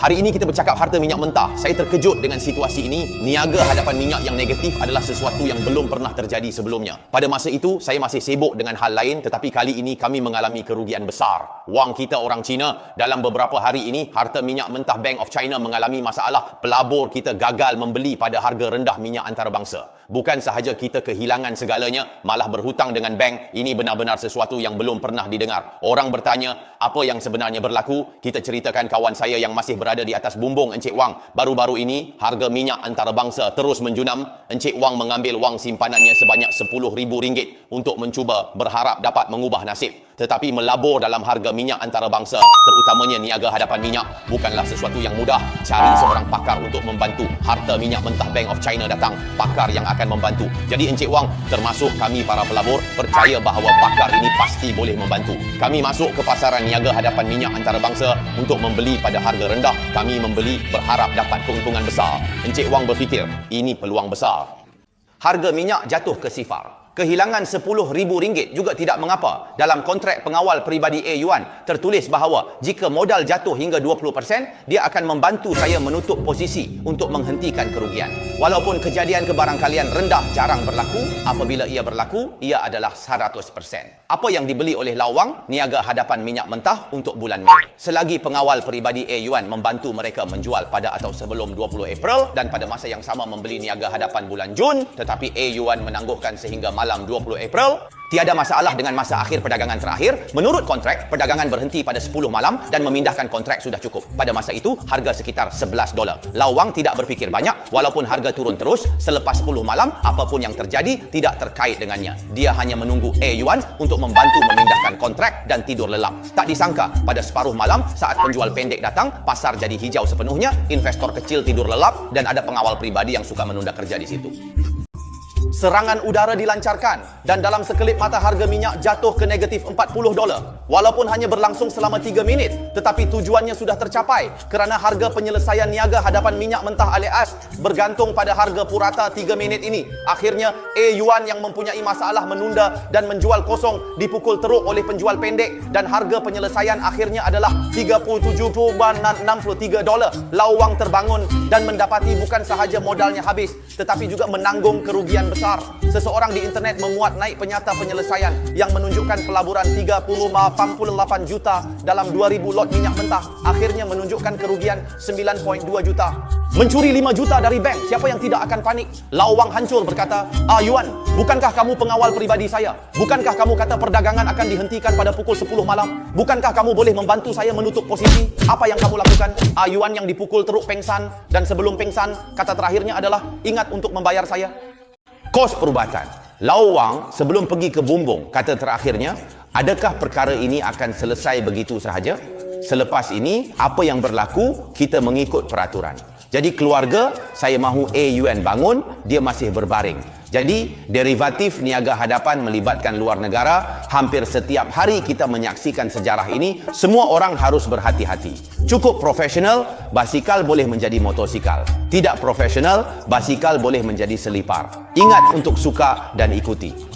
Hari ini kita bercakap harta minyak mentah. Saya terkejut dengan situasi ini. Niaga hadapan minyak yang negatif adalah sesuatu yang belum pernah terjadi sebelumnya. Pada masa itu, saya masih sibuk dengan hal lain, tetapi kali ini kami mengalami kerugian besar. Wang kita orang Cina, dalam beberapa hari ini, harta minyak mentah Bank of China mengalami masalah. Pelabur kita gagal membeli pada harga rendah minyak antarabangsa. Bukan sahaja kita kehilangan segalanya, malah berhutang dengan bank. Ini benar-benar sesuatu yang belum pernah didengar. Orang bertanya, apa yang sebenarnya berlaku? Kita ceritakan kawan saya yang masih berada di atas bumbung, Encik Wang. Baru-baru ini, harga minyak antarabangsa terus menjunam. Encik Wang mengambil wang simpanannya sebanyak RM10,000 untuk mencuba berharap dapat mengubah nasib. Tetapi melabur dalam harga minyak antarabangsa, terutamanya niaga hadapan minyak, bukanlah sesuatu yang mudah. Cari seorang pakar untuk membantu. Harta minyak mentah Bank of China datang, pakar yang akan membantu. Jadi Encik Wang, termasuk kami para pelabur, percaya bahawa pakar ini pasti boleh membantu. Kami masuk ke pasaran niaga hadapan minyak antarabangsa untuk membeli pada harga rendah. Kami membeli berharap dapat keuntungan besar. Encik Wang berfikir, ini peluang besar. Harga minyak jatuh ke sifar. Kehilangan RM10,000 juga tidak mengapa. Dalam kontrak pengawal peribadi A. Yuan tertulis bahawa jika modal jatuh hingga 20%, dia akan membantu saya menutup posisi untuk menghentikan kerugian. Walaupun kejadian kebarangkalian rendah jarang berlaku, apabila ia berlaku, ia adalah 100%. Apa yang dibeli oleh Lawang? Niaga hadapan minyak mentah untuk bulan Mei. Selagi pengawal peribadi A. Yuan membantu mereka menjual pada atau sebelum 20 April dan pada masa yang sama membeli niaga hadapan bulan Jun, tetapi A. Yuan menangguhkan sehingga malam 20 April, tiada masalah dengan masa akhir perdagangan terakhir. Menurut kontrak, perdagangan berhenti pada 10 malam dan memindahkan kontrak sudah cukup. Pada masa itu, harga sekitar $11. Lawang tidak berfikir banyak, walaupun harga turun terus, selepas 10 malam, apapun yang terjadi tidak terkait dengannya. Dia hanya menunggu A. Yuan untuk membantu memindahkan kontrak dan tidur lelap. Tak disangka, pada separuh malam, saat penjual pendek datang, pasar jadi hijau sepenuhnya, investor kecil tidur lelap, dan ada pengawal pribadi yang suka menunda kerja di situ. Serangan udara dilancarkan dan dalam sekelip mata harga minyak jatuh ke negatif $40. Walaupun hanya berlangsung selama 3 minit, tetapi tujuannya sudah tercapai kerana harga penyelesaian niaga hadapan minyak mentah alias bergantung pada harga purata 3 minit ini. Akhirnya A. Yuan yang mempunyai masalah menunda dan menjual kosong dipukul teruk oleh penjual pendek dan harga penyelesaian akhirnya adalah $37.63. Lawang terbangun dan mendapati bukan sahaja modalnya habis, tetapi juga menanggung kerugian besar. Seseorang di internet memuat naik penyata penyelesaian yang menunjukkan pelaburan 3,88 juta dalam 2,000 lot minyak mentah akhirnya menunjukkan kerugian 9.2 juta. Mencuri 5 juta dari bank, siapa yang tidak akan panik? Lawang hancur berkata, Yuan, bukankah kamu pengawal pribadi saya? Bukankah kamu kata perdagangan akan dihentikan pada pukul 10 malam? Bukankah kamu boleh membantu saya menutup posisi? Apa yang kamu lakukan? Yuan yang dipukul teruk pengsan dan sebelum pengsan, kata terakhirnya adalah, ingat untuk membayar saya. Kos perubatan. Lawang sebelum pergi ke bumbung, kata terakhirnya, adakah perkara ini akan selesai begitu sahaja? Selepas ini, apa yang berlaku, kita mengikut peraturan. Jadi keluarga, saya mahu A. Yuan bangun, dia masih berbaring. Jadi, derivatif niaga hadapan melibatkan luar negara. Hampir setiap hari kita menyaksikan sejarah ini. Semua orang harus berhati-hati. Cukup profesional, basikal boleh menjadi motosikal. Tidak profesional, basikal boleh menjadi selipar. Ingat untuk suka dan ikuti.